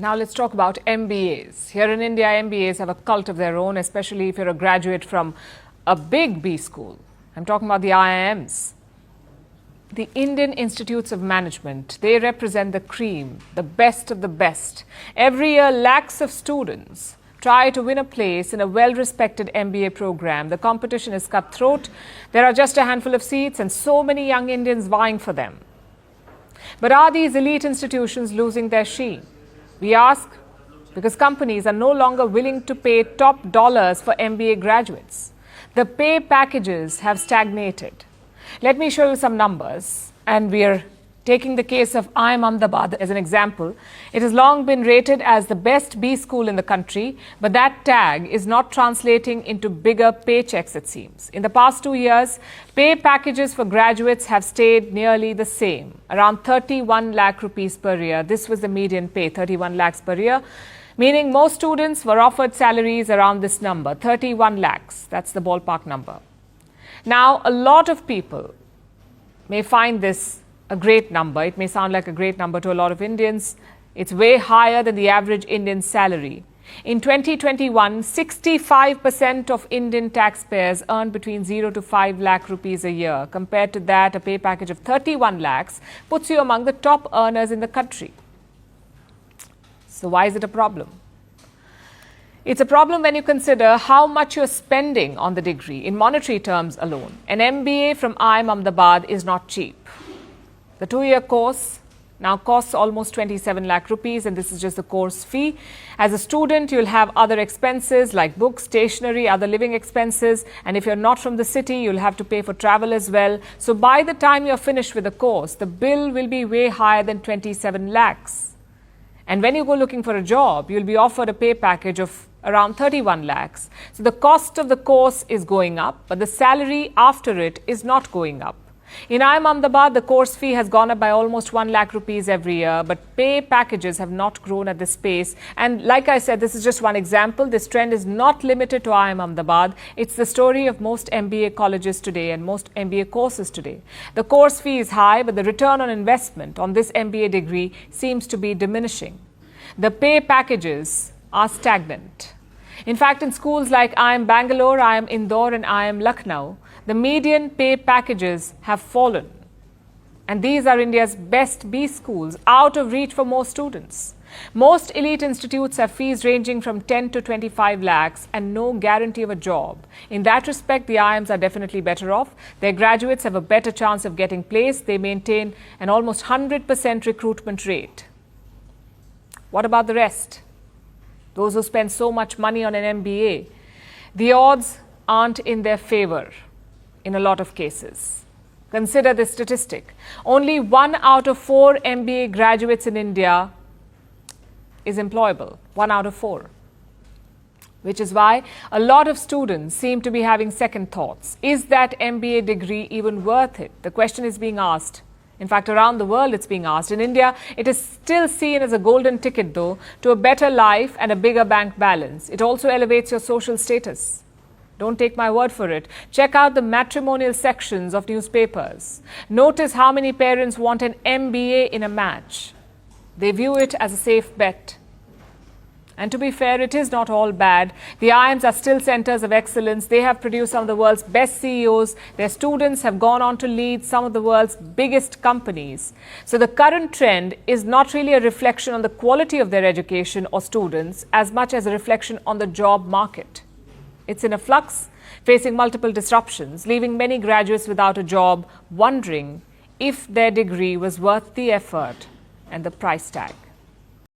Now let's talk about MBAs. Here in India, MBAs have a cult of their own, especially if you're a graduate from a big B school. I'm talking about the IIMs. The Indian Institutes of Management, they represent the cream, the best of the best. Every year, lakhs of students try to win a place in a well-respected MBA program. The competition is cutthroat. There are just a handful of seats and so many young Indians vying for them. But are these elite institutions losing their sheen? We ask because companies are no longer willing to pay top dollars for MBA graduates. The pay packages have stagnated. Let me show you some numbers, and we are taking the case of IIM Ahmedabad as an example. It has long been rated as the best B school in the country, but that tag is not translating into bigger paychecks, it seems. In the past 2 years, pay packages for graduates have stayed nearly the same, around 31 lakh rupees per year. This was the median pay, 31 lakhs per year, meaning most students were offered salaries around this number, 31 lakhs. That's the ballpark number. Now, a lot of people may find this a great number. It may sound like a great number to a lot of Indians. It's way higher than the average Indian salary. In 2021, 65% of Indian taxpayers earned between 0 to 5 lakh rupees a year. Compared to that, a pay package of 31 lakhs puts you among the top earners in the country. So why is it a problem? It's a problem when you consider how much you're spending on the degree in monetary terms alone. An MBA from IIM Ahmedabad is not cheap. The 2-year course now costs almost 27 lakh rupees, and this is just the course fee. As a student, you'll have other expenses like books, stationery, other living expenses. And if you're not from the city, you'll have to pay for travel as well. So by the time you're finished with the course, the bill will be way higher than 27 lakhs. And when you go looking for a job, you'll be offered a pay package of around 31 lakhs. So the cost of the course is going up, but the salary after it is not going up. In IIM Ahmedabad, the course fee has gone up by almost 1 lakh rupees every year, but pay packages have not grown at this pace. And like I said, this is just one example. This trend is not limited to IIM Ahmedabad. It's the story of most MBA colleges today and most MBA courses today. The course fee is high, but the return on investment on this MBA degree seems to be diminishing. The pay packages are stagnant. In fact, in schools like IIM Bangalore, IIM Indore and IIM Lucknow, the median pay packages have fallen. And these are India's best B schools, out of reach for most students. Most elite institutes have fees ranging from 10 to 25 lakhs and no guarantee of a job. In that respect, the IIMs are definitely better off. Their graduates have a better chance of getting placed. They maintain an almost 100% recruitment rate. What about the rest? Those who spend so much money on an MBA, the odds aren't in their favor in a lot of cases. Consider this statistic. Only 1 out of 4 MBA graduates in India is employable. 1 out of 4. Which is why a lot of students seem to be having second thoughts. Is that MBA degree even worth it? The question is being asked. In fact, around the world it's being asked. In India, it is still seen as a golden ticket, though, to a better life and a bigger bank balance. It also elevates your social status. Don't take my word for it. Check out the matrimonial sections of newspapers. Notice how many parents want an MBA in a match. They view it as a safe bet. And to be fair, it is not all bad. The IIMs are still centers of excellence. They have produced some of the world's best CEOs. Their students have gone on to lead some of the world's biggest companies. So the current trend is not really a reflection on the quality of their education or students as much as a reflection on the job market. It's in a flux, facing multiple disruptions, leaving many graduates without a job, wondering if their degree was worth the effort and the price tag.